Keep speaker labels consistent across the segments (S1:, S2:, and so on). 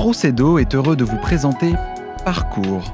S1: Procedo est heureux de vous présenter Parcours.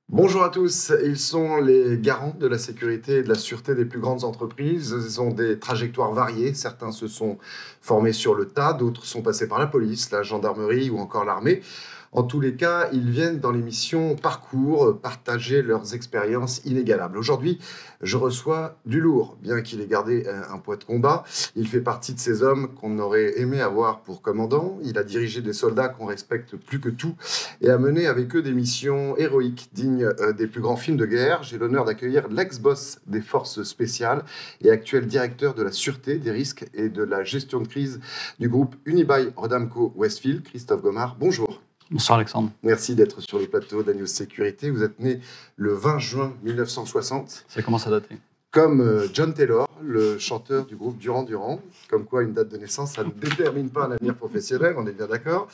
S2: Bonjour à tous, ils sont les garants de la sécurité et de la sûreté des plus grandes entreprises. Ils ont des trajectoires variées, certains se sont formés sur le tas, d'autres sont passés par la police, la gendarmerie ou encore l'armée. En tous les cas, ils viennent dans l'émission Parcours partager leurs expériences inégalables. Aujourd'hui, je reçois du lourd, bien qu'il ait gardé un poids de combat. Il fait partie de ces hommes qu'on aurait aimé avoir pour commandant. Il a dirigé des soldats qu'on respecte plus que tout et a mené avec eux des missions héroïques, dignes des plus grands films de guerre. J'ai l'honneur d'accueillir l'ex-boss des forces spéciales et actuel directeur de la sûreté, des risques et de la gestion de crise du groupe Unibail-Rodamco-Westfield, Christophe Gomard. Bonjour.
S3: Bonsoir Alexandre.
S2: Merci d'être sur le plateau d'Agnews Sécurité. Vous êtes né le 20 juin 1960.
S3: Ça commence à dater.
S2: Comme John Taylor, le chanteur du groupe Duran Duran. Comme quoi, une date de naissance, ça ne détermine pas un avenir professionnel, on est bien d'accord.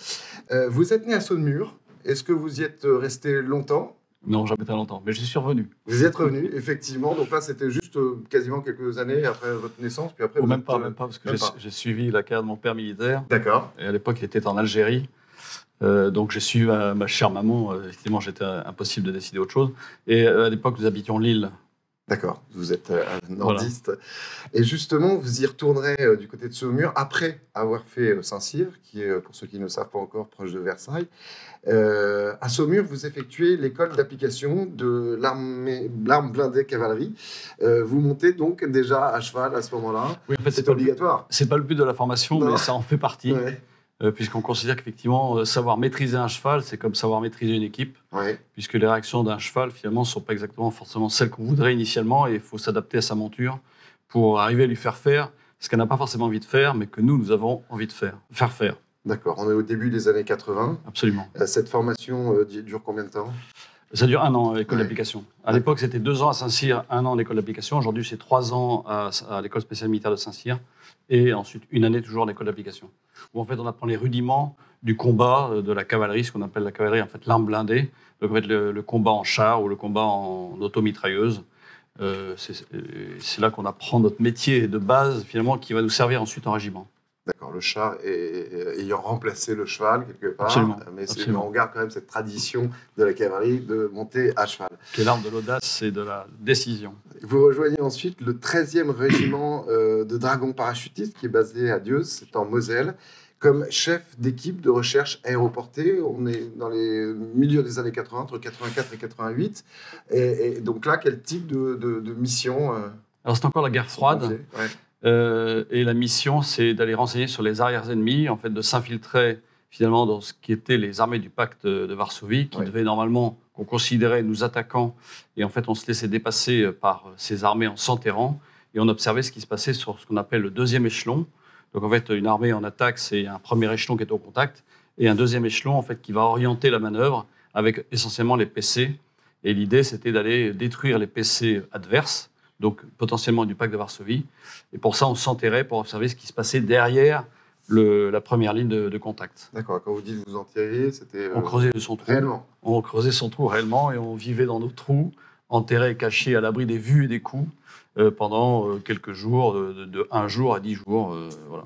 S2: Vous êtes né à Saumur. Est-ce que vous y êtes resté longtemps ?
S3: Non, jamais très longtemps, mais je suis revenu.
S2: Vous y êtes revenu, effectivement. Donc là, c'était juste quasiment quelques années après votre naissance. Puis après,
S3: Même pas, parce que j'ai suivi la carrière de mon père militaire.
S2: D'accord.
S3: Et à l'époque, il était en Algérie. Donc j'ai suivi ma chère maman. Effectivement, j'étais impossible de décider autre chose. Et à l'époque, nous habitions Lille.
S2: D'accord, vous êtes nordiste. Voilà. Et justement, vous y retournerez du côté de Saumur après avoir fait Saint-Cyr, qui est, pour ceux qui ne le savent pas encore, proche de Versailles. À Saumur, vous effectuez l'école d'application de l'arme blindée cavalerie. Vous montez donc déjà à cheval à ce moment-là.
S3: Oui, en fait,
S2: c'est obligatoire.
S3: C'est pas le but de la formation, mais ça en fait partie.
S2: Ouais.
S3: Puisqu'on considère qu'effectivement, savoir maîtriser un cheval, c'est comme savoir maîtriser une équipe, puisque les réactions d'un cheval, finalement, ne sont pas exactement forcément celles qu'on voudrait initialement, et il faut s'adapter à sa monture pour arriver à lui faire faire ce qu'elle n'a pas forcément envie de faire, mais que nous avons envie de faire faire.
S2: D'accord, on est au début des années 80.
S3: Absolument.
S2: Cette formation dure combien de temps ?
S3: Ça dure 1 an à l'école d'application. À l'époque, c'était 2 ans à Saint-Cyr, 1 an à l'école d'application. Aujourd'hui, c'est 3 ans à l'école spéciale militaire de Saint-Cyr et ensuite 1 année toujours à l'école d'application. Où en fait, on apprend les rudiments du combat de la cavalerie, ce qu'on appelle la cavalerie, en fait, l'arme blindée. Donc en fait, le combat en char ou le combat en automitrailleuse. C'est là qu'on apprend notre métier de base, finalement, qui va nous servir ensuite en régiment.
S2: D'accord, le char ayant remplacé le cheval quelque part,
S3: absolument,
S2: mais
S3: absolument.
S2: On garde quand même cette tradition de la cavalerie de monter à cheval.
S3: Qui est l'arme de l'audace et de la décision.
S2: Vous rejoignez ensuite le 13e régiment de dragons parachutistes qui est basé à Dieuze, c'est en Moselle, comme chef d'équipe de recherche aéroportée. On est dans les milieux des années 80, entre 84 et 88. Et donc là, quel type de mission
S3: Alors c'est encore la guerre froide. Et la mission, c'est d'aller renseigner sur les arrières ennemis, en fait, de s'infiltrer finalement dans ce qui étaient les armées du pacte de Varsovie, qui devaient normalement, qu'on considérait nous attaquant, et en fait, on se laissait dépasser par ces armées en s'enterrant, et on observait ce qui se passait sur ce qu'on appelle le 2e échelon. Donc en fait, une armée en attaque, c'est un premier échelon qui est au contact, et un 2e échelon, en fait, qui va orienter la manœuvre avec essentiellement les PC. Et l'idée, c'était d'aller détruire les PC adverses, donc potentiellement du pacte de Varsovie. Et pour ça, on s'enterrait pour observer ce qui se passait derrière la première ligne de contact.
S2: D'accord, quand vous dites vous enterriez, c'était...
S3: On creusait son trou.
S2: Réellement.
S3: On creusait son trou réellement et on vivait dans nos trous, enterrés et cachés à l'abri des vues et des coups pendant quelques jours, de 1 jour à 10 jours. Voilà.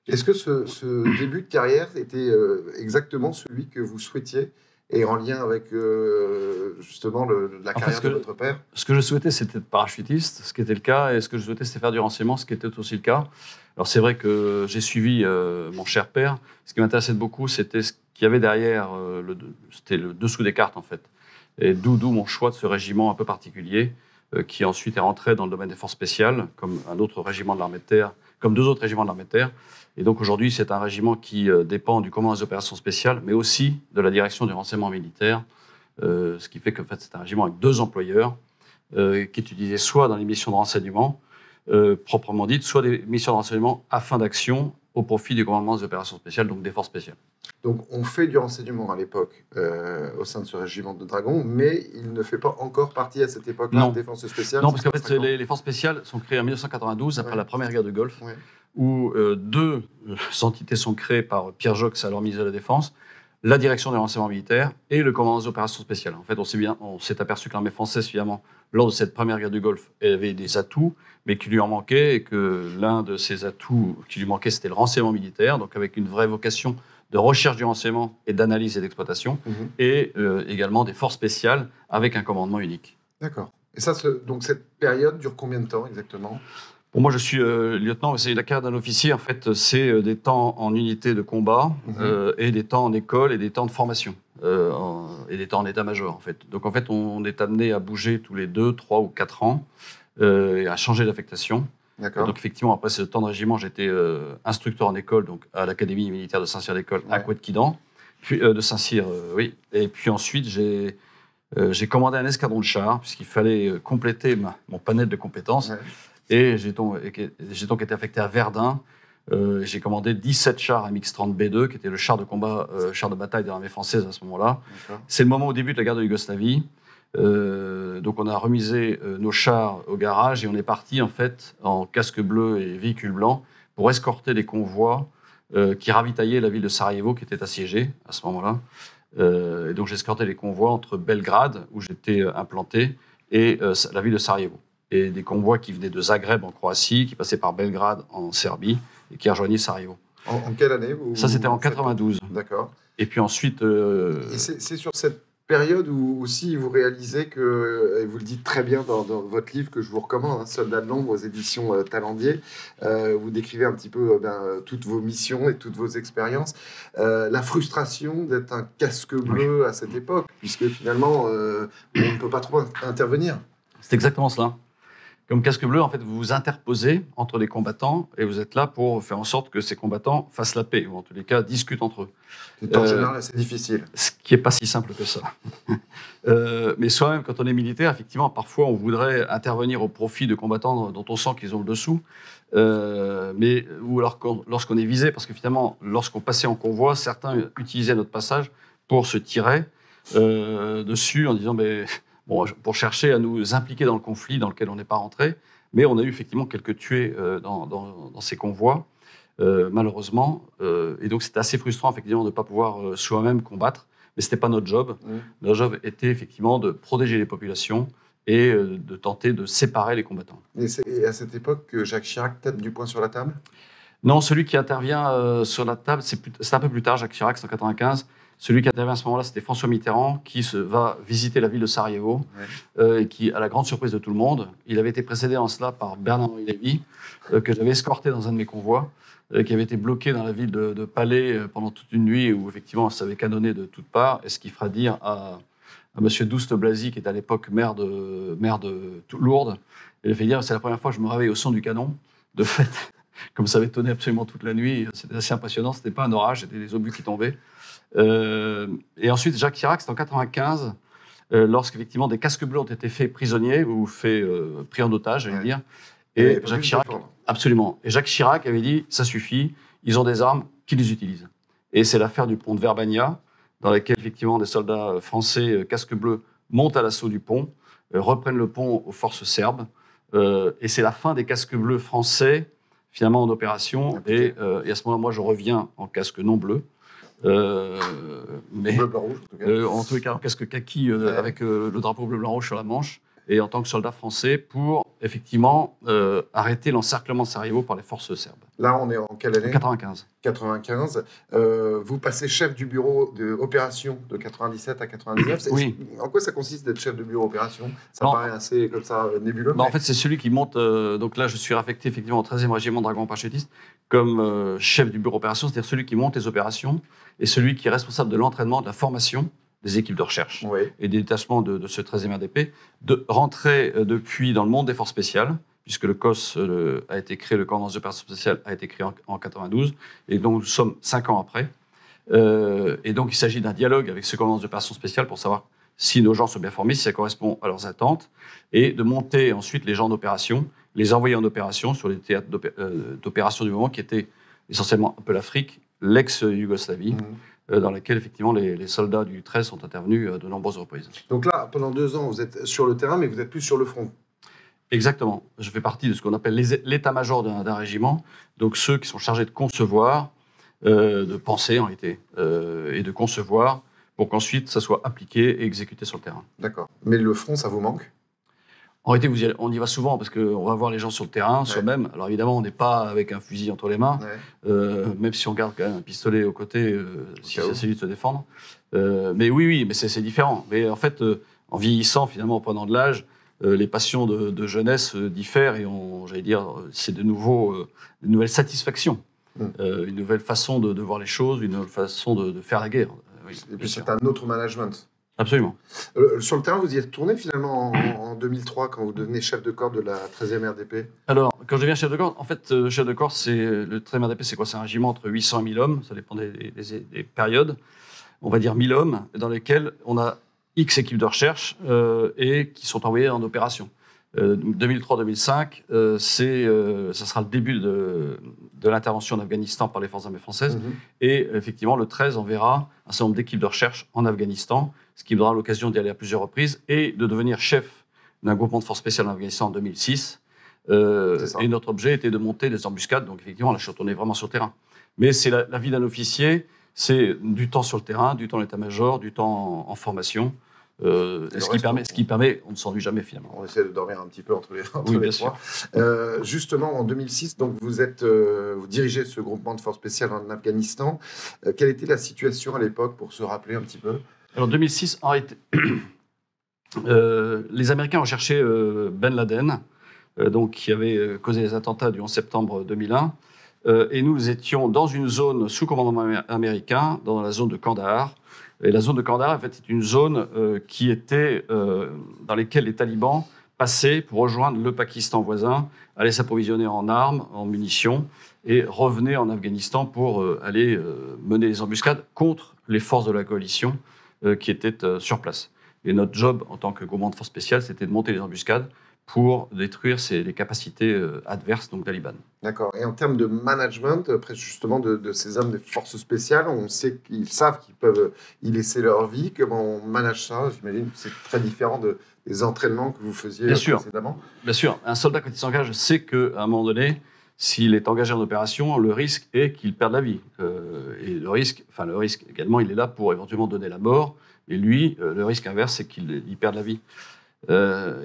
S2: Est-ce que ce début de carrière était exactement celui que vous souhaitiez et en lien avec justement la carrière de votre père ?
S3: Ce que je souhaitais, c'était être parachutiste, ce qui était le cas, et ce que je souhaitais, c'était faire du renseignement, ce qui était aussi le cas. Alors c'est vrai que j'ai suivi mon cher père. Ce qui m'intéressait beaucoup, c'était ce qu'il y avait derrière, c'était le dessous des cartes en fait. Et d'où mon choix de ce régiment un peu particulier, qui ensuite est rentré dans le domaine des forces spéciales, comme un autre régiment de l'armée de terre, comme 2 autres régiments de l'armée de terre. Et donc aujourd'hui, c'est un régiment qui dépend du commandement des opérations spéciales, mais aussi de la direction du renseignement militaire, ce qui fait que en fait, c'est un régiment avec 2 employeurs qui est utilisé soit dans les missions de renseignement, proprement dites, soit des missions de renseignement à fin d'action au profit du commandement des opérations spéciales, donc des forces spéciales.
S2: Donc on fait du renseignement à l'époque au sein de ce régiment de dragons, mais il ne fait pas encore partie à cette époque-là des forces spéciales.
S3: Non, parce qu'en fait, les forces spéciales sont créées en 1992, après la première guerre du Golfe, où 2 entités sont créées par Pierre Jox, alors ministre de la Défense. la direction du renseignement militaire et le commandement des opérations spéciales. En fait, on s'est aperçu que l'armée française, finalement, lors de cette première guerre du Golfe, elle avait des atouts, mais qu'il lui en manquait, et que l'un de ces atouts qui lui manquait, c'était le renseignement militaire, donc avec une vraie vocation de recherche du renseignement et d'analyse et d'exploitation, et également des forces spéciales avec un commandement unique.
S2: D'accord. Et ça, donc cette période dure combien de temps exactement ?
S3: Pour moi, je suis lieutenant, c'est la carrière d'un officier. En fait, c'est des temps en unité de combat et des temps en école et des temps de formation et des temps en état-major. En fait. Donc, en fait, on est amené à bouger tous les 2, 3 ou 4 ans et à changer d'affectation. Donc, effectivement, après ce temps de régiment, j'étais instructeur en école, donc à l'Académie militaire de Saint-Cyr d'école à Couët-Quidan, puis de Saint-Cyr, oui. Et puis ensuite, j'ai commandé un escadron de chars, puisqu'il fallait compléter mon panel de compétences. Et j'ai donc été affecté à Verdun. J'ai commandé 17 chars MX-30B2, qui était le char de combat, char de bataille de l'armée française à ce moment-là. C'est le moment au début de la guerre de Yougoslavie. Donc on a remisé nos chars au garage et on est parti en fait en casque bleu et véhicule blanc pour escorter les convois qui ravitaillaient la ville de Sarajevo, qui était assiégée à ce moment-là. Et donc j'escortais les convois entre Belgrade, où j'étais implanté, et la ville de Sarajevo. Et des convois qui venaient de Zagreb en Croatie, qui passaient par Belgrade en Serbie et qui rejoignaient Sarajevo.
S2: En quelle année
S3: Ça, c'était en 92.
S2: D'accord.
S3: Et puis ensuite...
S2: Et c'est sur cette période où aussi vous réalisez que, et vous le dites très bien dans votre livre que je vous recommande, Soldats de l'ombre aux éditions Talendier, vous décrivez un petit peu toutes vos missions et toutes vos expériences. La frustration d'être un casque bleu à cette époque, puisque finalement, on ne peut pas trop intervenir.
S3: C'est exactement cela. Comme casque bleu, en fait, vous vous interposez entre les combattants et vous êtes là pour faire en sorte que ces combattants fassent la paix, ou en tous les cas discutent entre eux.
S2: En général, c'est difficile.
S3: Ce qui n'est pas si simple que ça. Mais soi-même, quand on est militaire, effectivement, parfois, on voudrait intervenir au profit de combattants dont on sent qu'ils ont le dessous. Ou alors lorsqu'on est visé, parce que finalement, lorsqu'on passait en convoi, certains utilisaient notre passage pour se tirer dessus en disant... Bon, pour chercher à nous impliquer dans le conflit dans lequel on n'est pas rentré. Mais on a eu effectivement quelques tués dans ces convois, malheureusement. Et donc, c'était assez frustrant, effectivement, de ne pas pouvoir soi-même combattre. Mais ce n'était pas notre job. Notre job était, effectivement, de protéger les populations et de tenter de séparer les combattants.
S2: Et c'est à cette époque que Jacques Chirac tape du poing sur la table ?
S3: Non, celui qui intervient sur la table, c'est un peu plus tard, Jacques Chirac, c'est en 1995. Celui qui intervient à ce moment-là, c'était François Mitterrand, qui va visiter la ville de Sarajevo, et qui, à la grande surprise de tout le monde, il avait été précédé en cela par Bernard-Henri Lévy, que j'avais escorté dans un de mes convois, qui avait été bloqué dans la ville de Palais pendant toute une nuit, où effectivement, ça avait canonné de toutes parts, et ce qui fera dire à M. Douste-Blazy, qui était à l'époque maire de Lourdes, il a fait dire, c'est la première fois que je me réveille au son du canon. De fait, comme ça avait tonné absolument toute la nuit, c'était assez impressionnant, c'était pas un orage, c'était des obus qui tombaient. Et ensuite, Jacques Chirac, c'est en 1995, lorsqu'effectivement des casques bleus ont été faits prisonniers ou pris en otage, j'allais dire. Et Jacques Chirac, absolument. Et Jacques Chirac avait dit, ça suffit, ils ont des armes, qu'ils les utilisent. Et c'est l'affaire du pont de Verbania, dans laquelle effectivement des soldats français casques bleus montent à l'assaut du pont, reprennent le pont aux forces serbes, et c'est la fin des casques bleus français finalement en opération. Et à ce moment-là, moi, je reviens en casque non bleu. Mais
S2: bleu, blanc, rouge, en tout cas.
S3: En tous les cas, en casque kaki avec le drapeau bleu, blanc, rouge sur la manche, et en tant que soldat français pour effectivement arrêter l'encerclement de Sarajevo par les forces serbes.
S2: Là, on est en quelle année ?
S3: 95.
S2: 95. Vous passez chef du bureau d'opération de 97 à 99.
S3: Oui.
S2: En quoi ça consiste d'être chef de bureau opération ? Ça paraît assez comme ça nébuleux.
S3: En fait, c'est celui qui monte. Donc là, je suis affecté effectivement au 13e régiment de dragons parachutistes comme chef du bureau opération, c'est-à-dire celui qui monte les opérations et celui qui est responsable de l'entraînement, de la formation des équipes de recherche et des détachements de ce 13e RDP, de rentrer depuis dans le monde des forces spéciales, puisque le COS a été créé, le commandement des opérations spéciales a été créé en 92, et donc nous sommes 5 ans après. Et donc il s'agit d'un dialogue avec ce commandement des opérations spéciales pour savoir si nos gens sont bien formés, si ça correspond à leurs attentes, et de monter ensuite les gens d'opération, les envoyer en opération sur les théâtres d'opération du moment qui étaient essentiellement un peu l'Afrique, l'ex-Yougoslavie, dans laquelle effectivement les soldats du 13 sont intervenus de nombreuses reprises.
S2: Donc là, pendant 2 ans, vous êtes sur le terrain, mais vous n'êtes plus sur le front.
S3: Exactement. Je fais partie de ce qu'on appelle l'état-major d'un régiment, donc ceux qui sont chargés de concevoir de penser en réalité, et de concevoir pour qu'ensuite ça soit appliqué et exécuté sur le terrain.
S2: D'accord. Mais le front, ça vous manque?
S3: En réalité, on y va souvent parce qu'on va voir les gens sur le terrain, soi-même. Alors évidemment, on n'est pas avec un fusil entre les mains, même si on garde quand même un pistolet au côté, si c'est celui de se défendre. Mais oui, mais c'est différent. Mais en fait, en vieillissant, finalement, en prenant de l'âge, les passions de jeunesse diffèrent et j'allais dire, c'est de nouveau une nouvelle satisfaction, une nouvelle façon de voir les choses, une nouvelle façon de faire la guerre. Oui,
S2: et puis c'est un autre management.
S3: Absolument.
S2: Sur le terrain, vous y êtes retourné finalement en 2003 quand vous devenez chef de corps de la 13e RDP?
S3: Alors, quand je deviens chef de corps, en fait, chef de corps, le 13e RDP, c'est quoi? C'est un régiment entre 800 et 1000 hommes, ça dépend des périodes. On va dire 1000 hommes, dans lesquels on a X équipes de recherche et qui sont envoyées en opération. 2003-2005, ça sera le début de l'intervention en Afghanistan par les forces armées françaises. Et effectivement, le 13 enverra un certain nombre d'équipes de recherche en Afghanistan, ce qui me donnera l'occasion d'y aller à plusieurs reprises et de devenir chef d'un groupement de forces spéciales en Afghanistan en 2006. Et notre objet était de monter des embuscades. Donc effectivement, là, je suis retourné vraiment sur le terrain. Mais c'est la vie d'un officier, c'est du temps sur le terrain, du temps en état-major, du temps en formation. Ce qui permet, on ne s'ennuie jamais finalement.
S2: On essaie de dormir un petit peu entre les trois. Justement, en 2006, donc vous dirigez ce groupement de forces spéciales en Afghanistan. Quelle était la situation à l'époque pour se rappeler un petit peu?
S3: Alors 2006, en réalité, les Américains recherchaient Ben Laden, qui avait causé les attentats du 11 septembre 2001. Et nous étions dans une zone sous commandement américain, dans la zone de Kandahar. Et la zone de Kandahar, en fait, est une zone qui était dans laquelle les talibans passaient pour rejoindre le Pakistan voisin, allaient s'approvisionner en armes, en munitions, et revenaient en Afghanistan pour aller mener les embuscades contre les forces de la coalition qui étaient sur place. Et notre job, en tant que groupement de forces spéciales, c'était de monter les embuscades pour détruire les capacités adverses, donc talibans.
S2: D'accord. Et en termes de management, justement, de ces hommes des forces spéciales, on sait qu'ils savent qu'ils peuvent y laisser leur vie. Comment on manage ça? J'imagine que c'est très différent des entraînements que vous faisiez précédemment.
S3: Bien sûr. Un soldat, quand il s'engage, sait qu'à un moment donné, s'il est engagé en opération, le risque est qu'il perde la vie. Et le risque également, il est là pour éventuellement donner la mort. Et lui, le risque inverse, c'est qu'il perde la vie.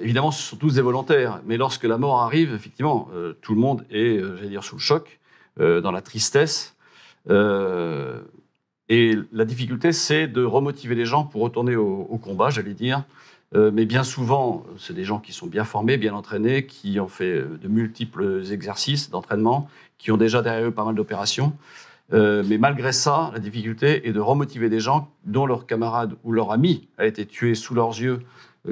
S3: Évidemment, ce sont tous des volontaires, mais lorsque la mort arrive, effectivement, tout le monde est, sous le choc, dans la tristesse. Et la difficulté, c'est de remotiver les gens pour retourner au combat, j'allais dire. Mais bien souvent, c'est des gens qui sont bien formés, bien entraînés, qui ont fait de multiples exercices d'entraînement, qui ont déjà derrière eux pas mal d'opérations. Mais malgré ça, la difficulté est de remotiver des gens dont leur camarade ou leur ami a été tué sous leurs yeux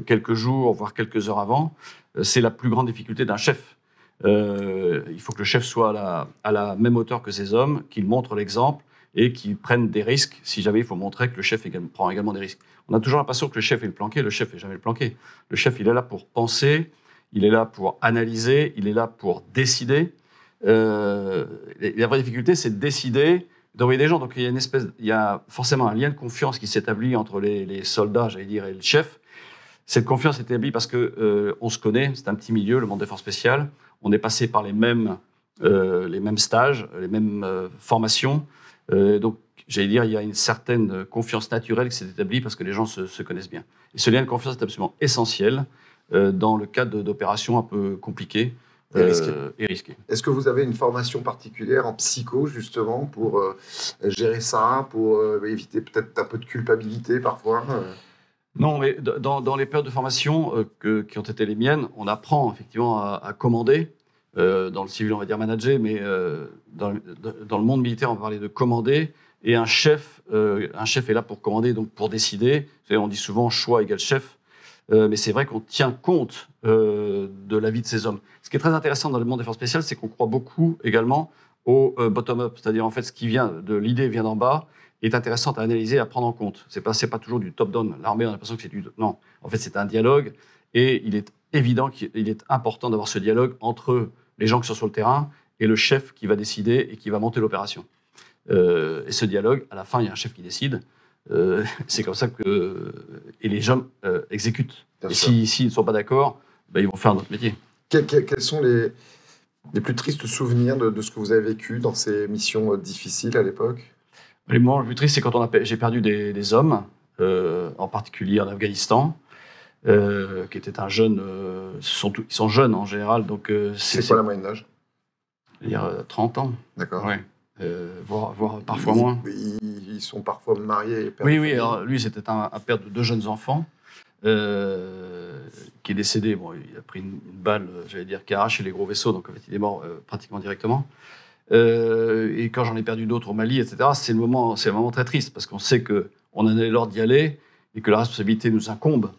S3: quelques jours, voire quelques heures avant. C'est la plus grande difficulté d'un chef. Il faut que le chef soit à la même hauteur que ses hommes, qu'il montre l'exemple et qu'il prenne des risques. Si jamais il faut montrer que le chef prend également des risques. On a toujours l'impression que le chef est le planqué. Le chef n'est jamais le planqué. Le chef, il est là pour penser, il est là pour analyser, il est là pour décider. La vraie difficulté, c'est de décider, d'envoyer des gens. Donc il y a forcément un lien de confiance qui s'établit entre les soldats, j'allais dire, et le chef. Cette confiance est établie parce que on se connaît, c'est un petit milieu, le monde des forces spéciales. On est passé par les mêmes stages, les mêmes formations. Donc, j'allais dire, il y a une certaine confiance naturelle qui s'est établie parce que les gens se connaissent bien. Et ce lien de confiance est absolument essentiel dans le cadre d'opérations un peu compliquées et risquées.
S2: Est-ce que vous avez une formation particulière en psycho, justement, pour gérer ça, pour éviter peut-être un peu de culpabilité parfois
S3: Non, mais dans les périodes de formation qui ont été les miennes, on apprend effectivement à commander. Dans le civil, on va dire manager, mais dans le monde militaire, on va parler de commander. Et un chef est là pour commander, donc pour décider. Vous savez, on dit souvent choix égale chef. Mais c'est vrai qu'on tient compte de la vie de ces hommes. Ce qui est très intéressant dans le monde des forces spéciales, c'est qu'on croit beaucoup également au bottom-up. C'est-à-dire, en fait, ce qui vient de l'idée vient d'en bas, est intéressant à analyser et à prendre en compte. C'est pas toujours du top-down. L'armée, on a l'impression que c'est du... Non, en fait, c'est un dialogue. Et il est évident qu'il est important d'avoir ce dialogue entre les gens qui sont sur le terrain et le chef qui va décider et qui va monter l'opération. Et ce dialogue, à la fin, il y a un chef qui décide. C'est comme ça que... Et les gens exécutent. Et s'ils ne sont pas d'accord, ils vont faire notre métier.
S2: Quels sont Les plus tristes souvenirs de ce que vous avez vécu dans ces missions difficiles à l'époque?
S3: Les moments les plus tristes, c'est quand j'ai perdu des hommes, en particulier en Afghanistan, qui était un jeune. Ils sont jeunes en général, donc
S2: C'est quoi la moyenne d'âge?
S3: il y a 30 ans,
S2: D'accord.
S3: ouais. Voire parfois moins.
S2: Ils sont parfois mariés et pères
S3: Oui,
S2: de
S3: oui.
S2: famille.
S3: Alors, lui, c'était un père de 2 jeunes enfants qui est décédé. Bon, il a pris une balle, j'allais dire, qui a arraché les gros vaisseaux, donc en fait, il est mort pratiquement directement. Et quand j'en ai perdu d'autres au Mali, etc., c'est un moment très triste parce qu'on sait qu'on en a l'ordre d'y aller et que la responsabilité nous incombe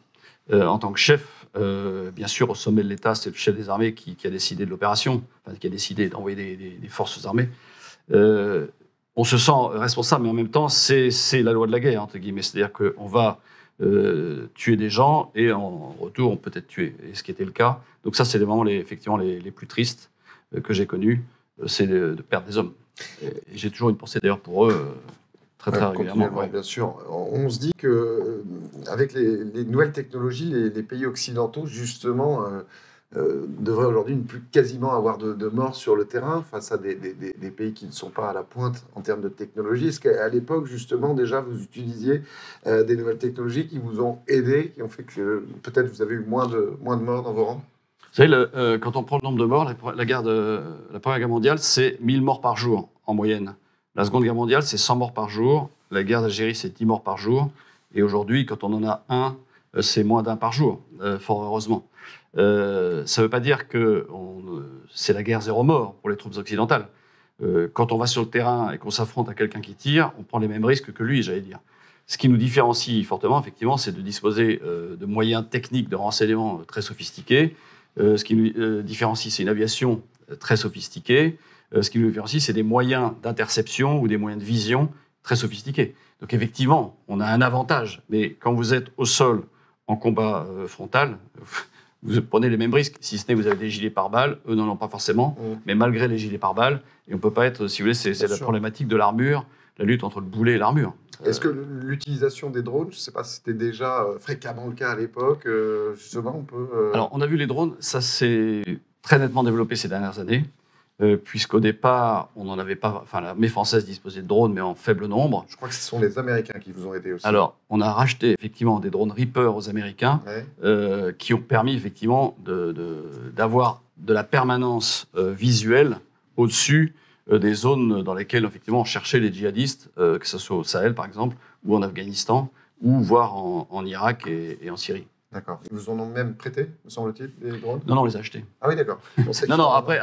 S3: en tant que chef. Bien sûr, au sommet de l'État, c'est le chef des armées qui a décidé de l'opération, enfin, qui a décidé d'envoyer des forces armées. On se sent responsable, mais en même temps, c'est la loi de la guerre, entre guillemets. C'est-à-dire qu'on va tuer des gens et en retour, on peut être tué. Et ce qui était le cas. Donc ça, c'est les moments effectivement les plus tristes que j'ai connus, c'est de perdre des hommes. Et j'ai toujours une pensée d'ailleurs pour eux, très régulièrement.
S2: Continuellement,
S3: Ouais.
S2: bien sûr. On se dit que avec les nouvelles technologies, les pays occidentaux, justement, devraient aujourd'hui ne plus quasiment avoir de morts sur le terrain face à des pays qui ne sont pas à la pointe en termes de technologie. Est-ce qu'à l'époque, justement, déjà, vous utilisiez des nouvelles technologies qui vous ont aidé, qui ont fait que peut-être vous avez eu moins de morts dans vos rangs?
S3: Vous savez, quand on prend le nombre de morts, la Première Guerre mondiale, c'est 1000 morts par jour en moyenne. La Seconde Guerre mondiale, c'est 100 morts par jour. La guerre d'Algérie, c'est 10 morts par jour. Et aujourd'hui, quand on en a un, c'est moins d'un par jour, fort heureusement. Ça ne veut pas dire que c'est la guerre zéro mort pour les troupes occidentales. Quand on va sur le terrain et qu'on s'affronte à quelqu'un qui tire, on prend les mêmes risques que lui, j'allais dire. Ce qui nous différencie fortement, effectivement, c'est de disposer de moyens techniques de renseignement très sophistiqués. Ce qui nous différencie, c'est une aviation très sophistiquée. Ce qui nous différencie, c'est des moyens d'interception ou des moyens de vision très sophistiqués. Donc effectivement, on a un avantage. Mais quand vous êtes au sol en combat frontal, vous prenez les mêmes risques. Si ce n'est, vous avez des gilets pare-balles, eux n'en ont pas forcément. Mais malgré les gilets pare-balles, et on ne peut pas être, si vous voulez, c'est la problématique de l'armure, la lutte entre le boulet et l'armure.
S2: Est-ce que l'utilisation des drones, je ne sais pas si c'était déjà fréquemment le cas à l'époque, justement, on peut...
S3: Alors, on a vu les drones, ça s'est très nettement développé ces dernières années, puisqu'au départ, on n'en avait pas... Enfin, l'armée française disposait de drones, mais en faible nombre.
S2: Je crois que ce sont les Américains qui vous ont aidé aussi.
S3: Alors, on a racheté effectivement des drones Reaper aux Américains, qui ont permis effectivement d'avoir de la permanence visuelle au-dessus des zones dans lesquelles effectivement on cherchait les djihadistes, que ce soit au Sahel par exemple, ou en Afghanistan, ou voire en Irak et en Syrie.
S2: D'accord. Ils vous en ont même prêté, me semble-t-il, des drones?
S3: Non, on les a achetés.
S2: Ah oui, d'accord.
S3: Non, après,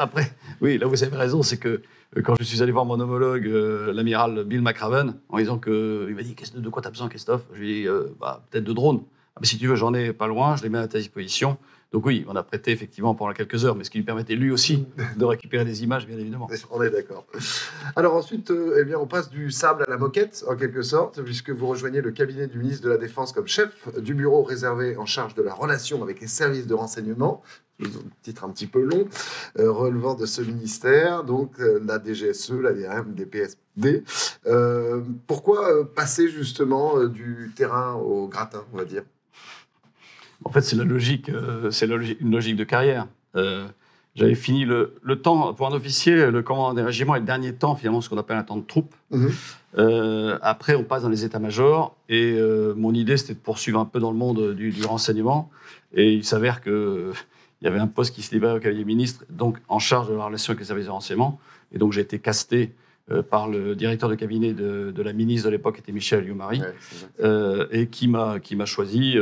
S3: oui, là vous avez raison, c'est que quand je suis allé voir mon homologue, l'amiral Bill McRaven, en disant il m'a dit de quoi tu as besoin, Christophe? Je lui ai dit peut-être de drones. Ah, mais si tu veux, j'en ai pas loin, je les mets à ta disposition. Donc oui, on a prêté effectivement pendant quelques heures, mais ce qui lui permettait lui aussi de récupérer des images, bien évidemment.
S2: On est d'accord. Alors ensuite, eh bien, on passe du sable à la moquette, en quelque sorte, puisque vous rejoignez le cabinet du ministre de la Défense comme chef du bureau réservé en charge de la relation avec les services de renseignement, titre un petit peu long, relevant de ce ministère, donc la DGSE, la DRM, DPSD. Pourquoi passer justement du terrain au gratin, on va dire?
S3: En fait, c'est une logique de carrière. J'avais fini le temps, pour un officier, le commandant des régiments est le dernier temps, finalement, ce qu'on appelle un temps de troupe. Après, on passe dans les états-majors, et mon idée, c'était de poursuivre un peu dans le monde du renseignement. Et il s'avère qu'il y avait un poste qui se libérait au cabinet ministre, donc en charge de la relation avec les services de renseignement. Et donc, j'ai été casté par le directeur de cabinet de la ministre de l'époque, qui était Michel Alliot-Marie, et qui m'a choisi.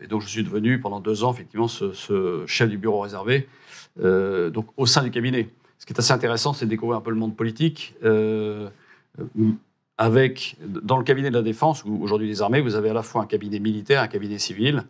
S3: Et donc, je suis devenu, pendant 2 ans, effectivement, ce chef du bureau réservé, donc au sein du cabinet. Ce qui est assez intéressant, c'est de découvrir un peu le monde politique. Dans le cabinet de la Défense, ou aujourd'hui les armées, vous avez à la fois un cabinet militaire, un cabinet civil,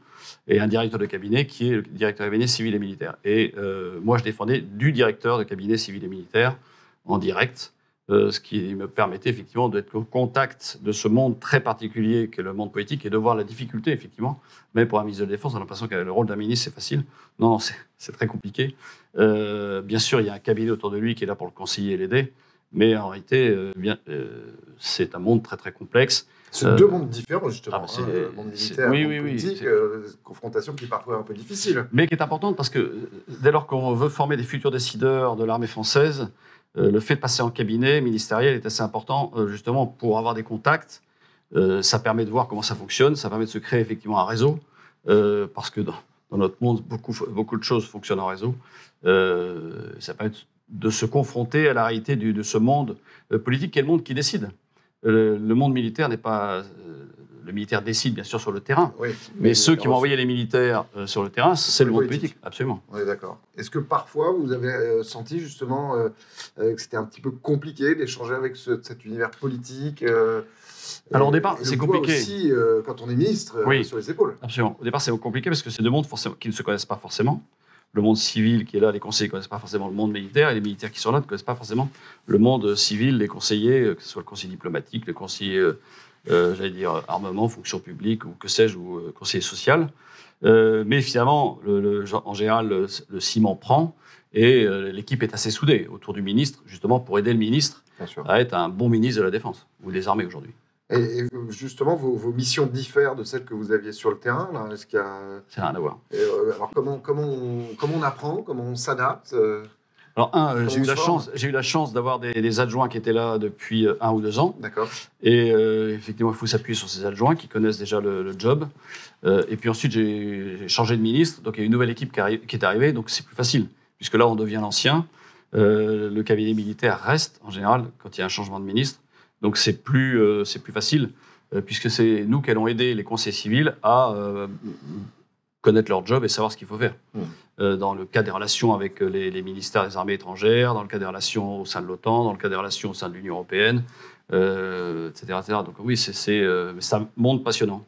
S3: et un directeur de cabinet qui est le directeur de cabinet civil et militaire. Et moi, je défendais du directeur de cabinet civil et militaire en direct, ce qui me permettait effectivement d'être au contact de ce monde très particulier qu'est le monde politique et de voir la difficulté, effectivement. Mais pour un ministre de la Défense, on a l'impression que le rôle d'un ministre, c'est facile. Non, c'est très compliqué. Bien sûr, il y a un cabinet autour de lui qui est là pour le conseiller et l'aider. Mais en réalité, c'est un monde très très complexe.
S2: C'est deux mondes différents, justement.
S3: Le
S2: monde militaire, le monde politique, confrontation qui est parfois un peu difficile.
S3: Mais qui est importante parce que dès lors qu'on veut former des futurs décideurs de l'armée française, le fait de passer en cabinet ministériel est assez important, justement, pour avoir des contacts. Ça permet de voir comment ça fonctionne, ça permet de se créer effectivement un réseau, parce que dans notre monde, beaucoup de choses fonctionnent en réseau. Ça permet de se confronter à la réalité de ce monde politique qui est le monde qui décide. Le monde militaire n'est pas... le militaire décide, bien sûr, sur le terrain. Oui, mais ceux qui vont envoyer les militaires sur le terrain, c'est le monde politique. Absolument.
S2: On est d'accord. Est-ce que parfois, vous avez senti, justement, que c'était un petit peu compliqué d'échanger avec cet univers politique
S3: Alors, au départ, c'est compliqué.
S2: Aussi, quand on est ministre, sur les épaules.
S3: Absolument. Au départ, c'est compliqué parce que c'est deux mondes qui ne se connaissent pas forcément. Le monde civil qui est là, les conseillers ne connaissent pas forcément le monde militaire, et les militaires qui sont là ne connaissent pas forcément le monde civil, les conseillers, que ce soit le conseiller diplomatique, le conseiller, j'allais dire, armement, fonction publique, ou que sais-je, ou conseiller social. Mais finalement, en général, le ciment prend, et l'équipe est assez soudée autour du ministre, justement pour aider le ministre à être un bon ministre de la Défense, ou des armées aujourd'hui.
S2: Et justement, vos missions diffèrent de celles que vous aviez sur le terrain, là. Est-ce qu'il y a...
S3: Ça n'a rien à voir.
S2: Alors, comment on apprend, comment on s'adapte
S3: Alors, j'ai eu la chance d'avoir des adjoints qui étaient là depuis 1 ou 2 ans.
S2: D'accord.
S3: Et effectivement, il faut s'appuyer sur ces adjoints qui connaissent déjà le job. Et puis ensuite, j'ai changé de ministre. Donc, il y a une nouvelle équipe qui est arrivée. Donc, c'est plus facile, puisque là, on devient l'ancien. Le cabinet militaire reste, en général, quand il y a un changement de ministre. Donc, c'est plus facile, puisque c'est nous qui allons aider les conseillers civils à connaître leur job et savoir ce qu'il faut faire. Dans le cas des relations avec les ministères des armées étrangères, dans le cas des relations au sein de l'OTAN, dans le cas des relations au sein de l'Union européenne, etc., etc. Donc oui, c'est un monde passionnant.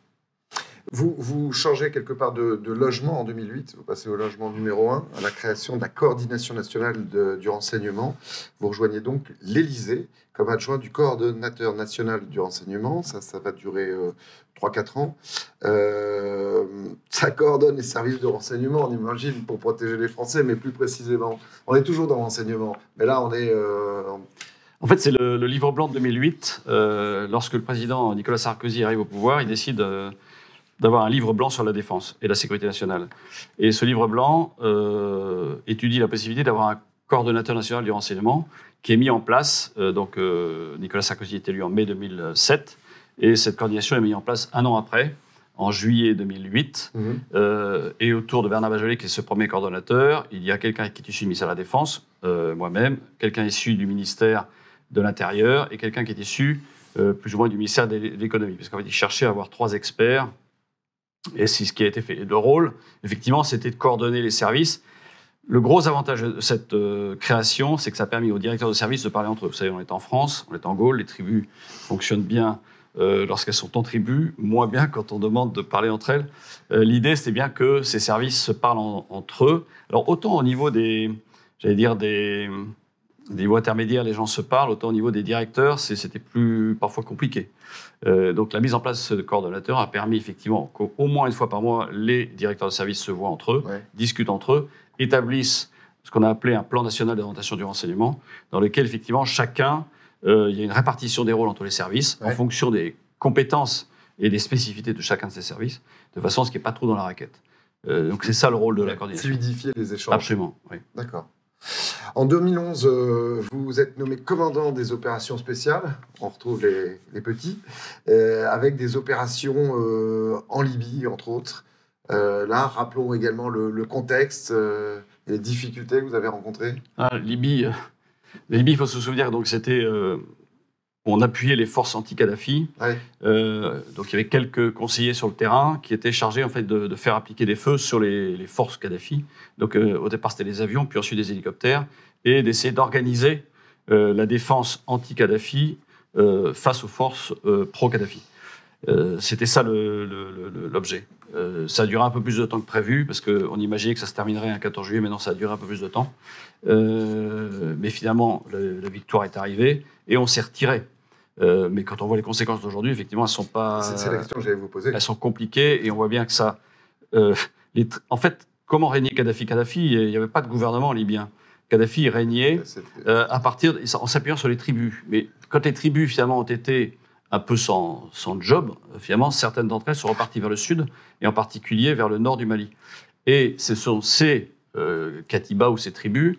S2: Vous changez quelque part de logement en 2008, vous passez au logement numéro 1, à la création de la coordination nationale du renseignement. Vous rejoignez donc l'Élysée comme adjoint du coordonnateur national du renseignement. Ça va durer 3-4 ans. Ça coordonne les services de renseignement, on imagine, pour protéger les Français, mais plus précisément. On est toujours dans le renseignement, mais là, on est...
S3: En fait, c'est le livre blanc de 2008. Lorsque le président Nicolas Sarkozy arrive au pouvoir, il décide d'avoir un livre blanc sur la défense et la sécurité nationale. Et ce livre blanc étudie la possibilité d'avoir un coordonnateur national du renseignement qui est mis en place. Donc, Nicolas Sarkozy est élu en mai 2007, et cette coordination est mise en place 1 an après, en juillet 2008. Et autour de Bernard Bajolet, qui est ce premier coordonnateur, il y a quelqu'un qui est issu du ministère de la Défense, moi-même, quelqu'un issu du ministère de l'Intérieur, et quelqu'un qui est issu plus ou moins du ministère de l'Économie. Parce qu'en fait, il cherchait à avoir 3 experts. Et c'est ce qui a été fait. Et le rôle, effectivement, c'était de coordonner les services. Le gros avantage de cette création, c'est que ça a permis aux directeurs de services de parler entre eux. Vous savez, on est en France, on est en Gaule, les tribus fonctionnent bien lorsqu'elles sont en tribu, moins bien quand on demande de parler entre elles. L'idée, c'était bien que ces services se parlent entre eux. Alors, autant au niveau des niveaux intermédiaires, les gens se parlent, autant au niveau des directeurs, c'était parfois compliqué. Donc la mise en place de ce coordonnateur a permis effectivement qu'au moins une fois par mois, les directeurs de service se voient entre eux, discutent entre eux, établissent ce qu'on a appelé un plan national d'orientation du renseignement, dans lequel effectivement chacun, il y a une répartition des rôles entre les services en fonction des compétences et des spécificités de chacun de ces services, de façon à ce qu'il n'y ait pas trop dans la raquette. Donc c'est ça le rôle de la coordination.
S2: Fluidifier les échanges.
S3: Absolument, oui.
S2: D'accord. En 2011, vous êtes nommé commandant des opérations spéciales, on retrouve les petits, avec des opérations en Libye, entre autres. Là, rappelons également le contexte et les difficultés que vous avez rencontrées.
S3: Libye, il faut se souvenir, donc c'était... on appuyait les forces anti-Kadhafi. Donc il y avait quelques conseillers sur le terrain qui étaient chargés en fait, de faire appliquer des feux sur les forces Kadhafi. Donc au départ, c'était les avions, puis ensuite des hélicoptères, et d'essayer d'organiser la défense anti-Kadhafi face aux forces pro-Kadhafi. C'était ça l'objet. Ça a duré un peu plus de temps que prévu, parce qu'on imaginait que ça se terminerait un 14 juillet, mais non, ça a duré un peu plus de temps. Mais finalement, la victoire est arrivée, et on s'est retiré. Mais quand on voit les conséquences d'aujourd'hui, effectivement, elles sont pas...
S2: C'est la question que j'allais vous poser.
S3: Elles sont compliquées, et on voit bien que ça... en fait, comment régner Kadhafi ? Kadhafi, il n'y avait pas de gouvernement libyen. Kadhafi régnait à partir, en s'appuyant sur les tribus. Mais quand les tribus, finalement, ont été un peu sans job, finalement, certaines d'entre elles sont reparties vers le sud, et en particulier vers le nord du Mali. Et ce sont ces Katiba ou ces tribus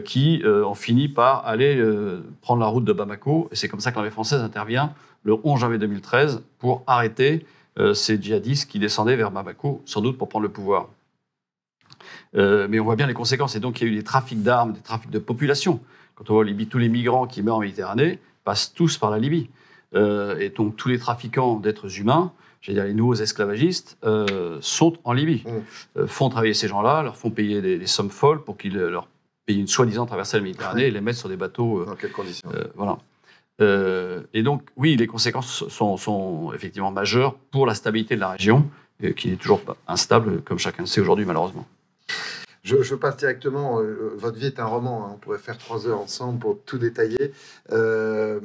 S3: qui ont fini par aller prendre la route de Bamako. Et c'est comme ça que l'armée française intervient le 11 janvier 2013 pour arrêter ces djihadistes qui descendaient vers Bamako, sans doute pour prendre le pouvoir. Mais on voit bien les conséquences. Et donc, il y a eu des trafics d'armes, des trafics de population. Quand on voit Libye, tous les migrants qui meurent en Méditerranée passent tous par la Libye. Et donc, tous les trafiquants d'êtres humains, j'allais dire les nouveaux esclavagistes, sont en Libye. Font travailler ces gens-là, leur font payer des sommes folles pour qu'ils leur payent une soi-disant traversée de la Méditerranée et les mettent sur des bateaux.
S2: Dans quelles conditions
S3: voilà. Et donc, oui, les conséquences sont effectivement majeures pour la stabilité de la région, qui n'est toujours pas instable, comme chacun le sait aujourd'hui, malheureusement.
S2: Je passe directement. Votre vie est un roman. Hein, on pourrait faire 3 heures ensemble pour tout détailler. De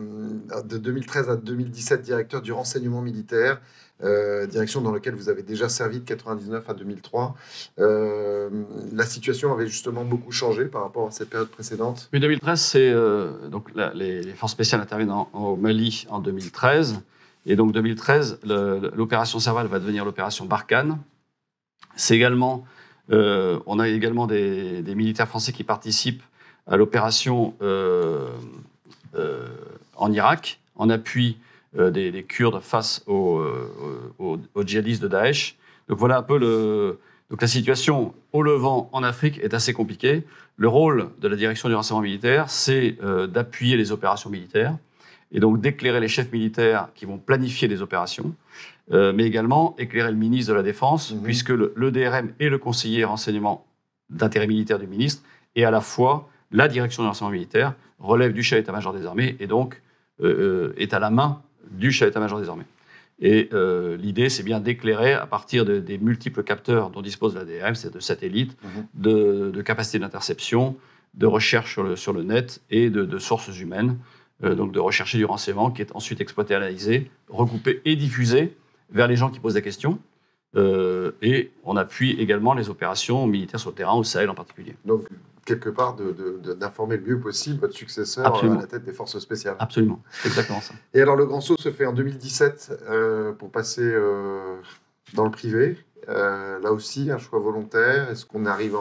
S2: 2013 à 2017, directeur du renseignement militaire, direction dans laquelle vous avez déjà servi de 99 à 2003. La situation avait justement beaucoup changé par rapport à cette période précédente.
S3: Oui, 2013, c'est donc les forces spéciales interviennent au Mali en 2013. Et donc 2013, l'opération Serval va devenir l'opération Barkhane. C'est également on a également des militaires français qui participent à l'opération en Irak, en appui des Kurdes face aux djihadistes de Daesh. Donc voilà un peu donc la situation au Levant, en Afrique, est assez compliquée. Le rôle de la direction du renseignement militaire, c'est d'appuyer les opérations militaires et donc d'éclairer les chefs militaires qui vont planifier les opérations. Mais également éclairer le ministre de la Défense, puisque le DRM est le conseiller renseignement d'intérêt militaire du ministre, et à la fois la direction du renseignement militaire relève du chef d'état-major des armées, et donc est à la main du chef d'état-major des armées. Et l'idée, c'est bien d'éclairer à partir des multiples capteurs dont dispose la DRM, c'est de satellites, de capacités d'interception, de recherche sur le net et de sources humaines, donc de rechercher du renseignement qui est ensuite exploité, analysé, recoupé et diffusé vers les gens qui posent des questions. Et on appuie également les opérations militaires sur le terrain, au Sahel en particulier.
S2: Donc, quelque part, d'informer le mieux possible votre successeur à la tête des forces spéciales.
S3: Absolument, c'est exactement ça.
S2: Et alors, le grand saut se fait en 2017 pour passer dans le privé. Là aussi, un choix volontaire. Est-ce qu'on arrive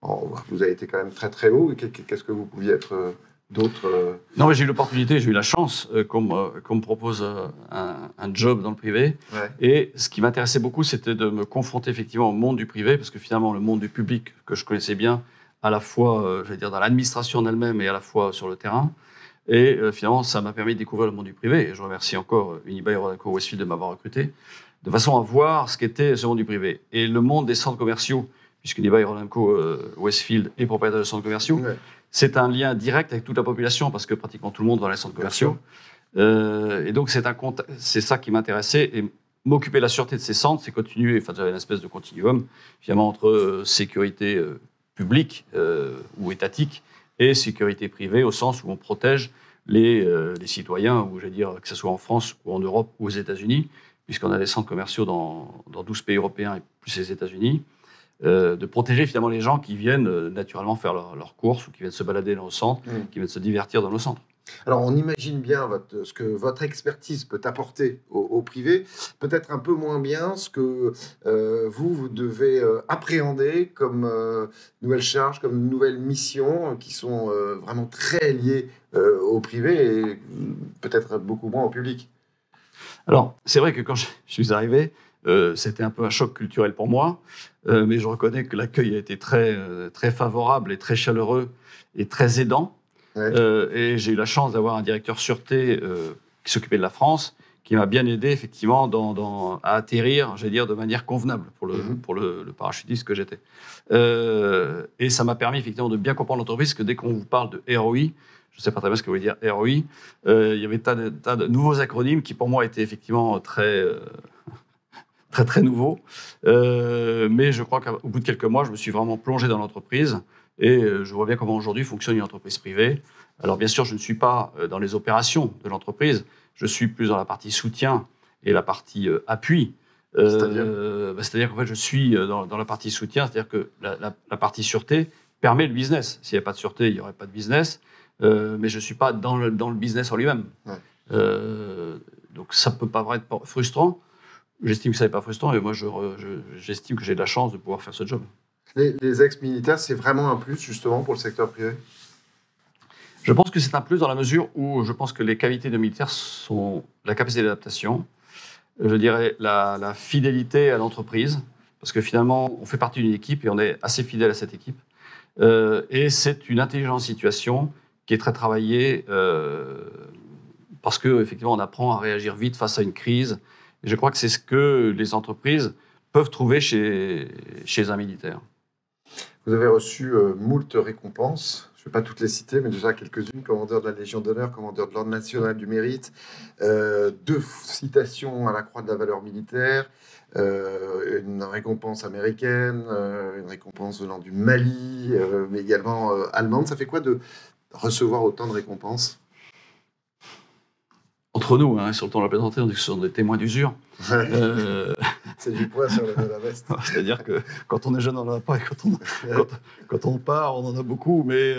S2: vous avez été quand même très très haut. Qu'est-ce que vous pouviez être d'autres
S3: Non, mais j'ai eu l'opportunité, j'ai eu la chance qu'on me propose un job dans le privé.
S2: Ouais.
S3: Et ce qui m'intéressait beaucoup, c'était de me confronter effectivement au monde du privé, parce que finalement, le monde du public, que je connaissais bien, à la fois, j'allais dire, dans l'administration en elle-même et à la fois sur le terrain. Et finalement, ça m'a permis de découvrir le monde du privé. Et je remercie encore Unibail-Rodamco-Westfield de m'avoir recruté, de façon à voir ce qu'était ce monde du privé. Et le monde des centres commerciaux, puisque Unibail-Rodamco-Westfield est propriétaire de centres commerciaux,
S2: Ouais.
S3: c'est un lien direct avec toute la population, parce que pratiquement tout le monde va dans les centres commerciaux. Et donc, c'est ça qui m'intéressait. Et m'occuper de la sûreté de ces centres, c'est continuer, enfin, j'avais une espèce de continuum, finalement, entre sécurité publique ou étatique et sécurité privée, au sens où on protège les citoyens, ou j'allais dire que ce soit en France ou en Europe ou aux États-Unis, puisqu'on a des centres commerciaux dans 12 pays européens et plus les États-Unis. De protéger finalement les gens qui viennent naturellement faire leurs courses ou qui viennent se balader dans nos centres, qui viennent se divertir dans nos centres.
S2: Alors, on imagine bien ce que votre expertise peut apporter au privé, peut-être un peu moins bien ce que vous devez appréhender comme nouvelles charges, comme nouvelles missions qui sont vraiment très liées au privé et peut-être beaucoup moins au public.
S3: Alors, c'est vrai que quand je suis arrivé, c'était un peu un choc culturel pour moi, mais je reconnais que l'accueil a été très, très favorable et très chaleureux et très aidant.
S2: Ouais.
S3: Et j'ai eu la chance d'avoir un directeur sûreté qui s'occupait de la France, qui m'a bien aidé effectivement à atterrir, j'allais dire, de manière convenable pour le parachutiste que j'étais. Et ça m'a permis effectivement de bien comprendre l'entreprise, parce que dès qu'on vous parle de ROI, je ne sais pas très bien ce que vous voulez dire ROI, il y avait tas de nouveaux acronymes qui pour moi étaient effectivement très nouveaux. Mais je crois qu'au bout de quelques mois, je me suis vraiment plongé dans l'entreprise. Et je vois bien comment aujourd'hui fonctionne une entreprise privée. Alors bien sûr, je ne suis pas dans les opérations de l'entreprise, je suis plus dans la partie soutien et la partie appui. C'est-à-dire qu'en fait, je suis dans la partie soutien, c'est-à-dire que la partie sûreté permet le business. S'il n'y a pas de sûreté, il n'y aurait pas de business. Mais je ne suis pas dans le business en lui-même. Ouais. Donc ça ne peut pas être frustrant. J'estime que ça n'est pas frustrant et moi, j'estime que j'ai de la chance de pouvoir faire ce job.
S2: Les ex-militaires, c'est vraiment un plus, justement, pour le secteur privé?
S3: Je pense que c'est un plus dans la mesure où je pense que les qualités de militaires sont la capacité d'adaptation, je dirais la fidélité à l'entreprise, parce que finalement, on fait partie d'une équipe et on est assez fidèle à cette équipe. Et c'est une intelligence de situation qui est très travaillée parce qu'effectivement, on apprend à réagir vite face à une crise. Et je crois que c'est ce que les entreprises peuvent trouver chez un militaire.
S2: Vous avez reçu moult récompenses. Je ne vais pas toutes les citer, mais déjà quelques-unes. Commandeur de la Légion d'honneur, commandeur de l'Ordre national du mérite, 2 citations à la Croix de la valeur militaire, une récompense américaine, une récompense venant du Mali, mais également allemande. Ça fait quoi de recevoir autant de récompenses?
S3: Entre nous, sur le temps de la plaisanterie, on dit que ce sont des témoins d'usure.
S2: C'est du poids sur la veste.
S3: C'est-à-dire que quand on est jeune, on n'en a pas, et quand on part, on en a beaucoup. Mais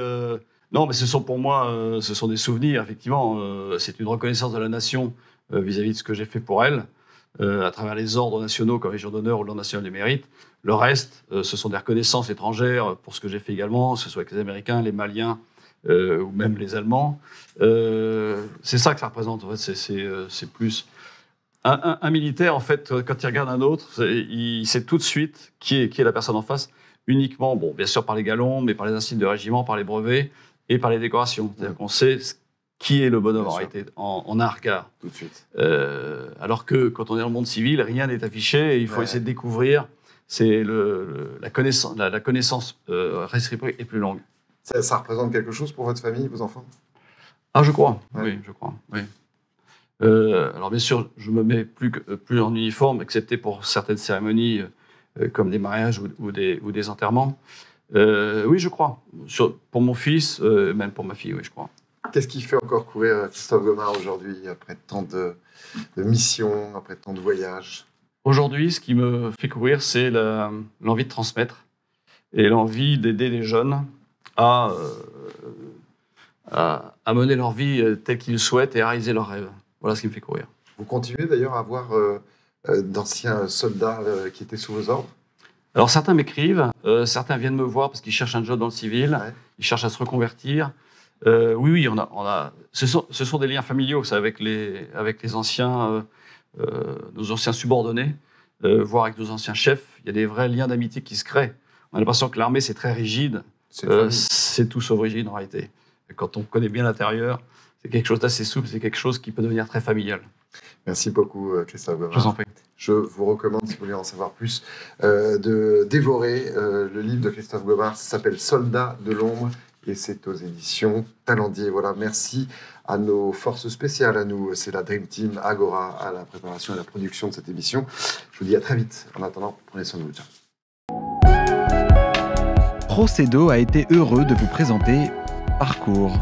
S3: non, mais ce sont pour moi, ce sont des souvenirs, effectivement. C'est une reconnaissance de la nation vis-à-vis de ce que j'ai fait pour elle, à travers les ordres nationaux comme Légion d'honneur ou l'Ordre national du mérite. Le reste, ce sont des reconnaissances étrangères pour ce que j'ai fait également, que ce soit avec les Américains, les Maliens, ou même les Allemands. C'est ça que ça représente, en fait. C'est plus... Un militaire, en fait, quand il regarde un autre, il sait tout de suite qui est la personne en face, uniquement, bon, bien sûr par les galons, mais par les insignes de régiment, par les brevets et par les décorations. C'est-à-dire qu'on sait qui est le bonhomme en réalité, en un regard. Tout de suite. Alors que quand on est dans le monde civil, rien n'est affiché et il faut essayer de découvrir. C'est la connaissance réciproque est plus longue.
S2: Ça représente quelque chose pour votre famille, vos enfants?
S3: Ah, je crois. Ouais. Oui, je crois. Oui. Alors bien sûr, je me mets plus en uniforme, excepté pour certaines cérémonies comme des mariages ou des enterrements. Oui, je crois. Pour mon fils, même pour ma fille, oui, je crois.
S2: Qu'est-ce qui fait encore courir Christophe Gomard aujourd'hui, après tant de missions, après tant de voyages? Aujourd'hui,
S3: ce qui me fait courir, c'est l'envie de transmettre et l'envie d'aider les jeunes à mener leur vie telle qu'ils le souhaitent et à réaliser leurs rêves. Voilà ce qui me fait courir.
S2: Vous continuez d'ailleurs à avoir d'anciens soldats qui étaient sous vos ordres?
S3: Alors certains m'écrivent, certains viennent me voir parce qu'ils cherchent un job dans le civil, ils cherchent à se reconvertir. Oui, on a. Ce sont des liens familiaux, ça, avec les anciens, nos anciens subordonnés, voire avec nos anciens chefs. Il y a des vrais liens d'amitié qui se créent. On a l'impression que l'armée, c'est très rigide. C'est tout sauf rigide en réalité. Et quand on connaît bien l'intérieur, c'est quelque chose d'assez souple, c'est quelque chose qui peut devenir très familial.
S2: Merci beaucoup, Christophe Gomard.
S3: Je vous en prie.
S2: Je vous recommande, si vous voulez en savoir plus, de dévorer le livre de Christophe Gomard. Ça s'appelle « Soldats de l'ombre » et c'est aux éditions Talendier. Voilà, merci à nos forces spéciales, à nous, c'est la Dream Team Agora, à la préparation et à la production de cette émission. Je vous dis à très vite. En attendant, prenez soin de vous.
S1: Procedo a été heureux de vous présenter Parcours.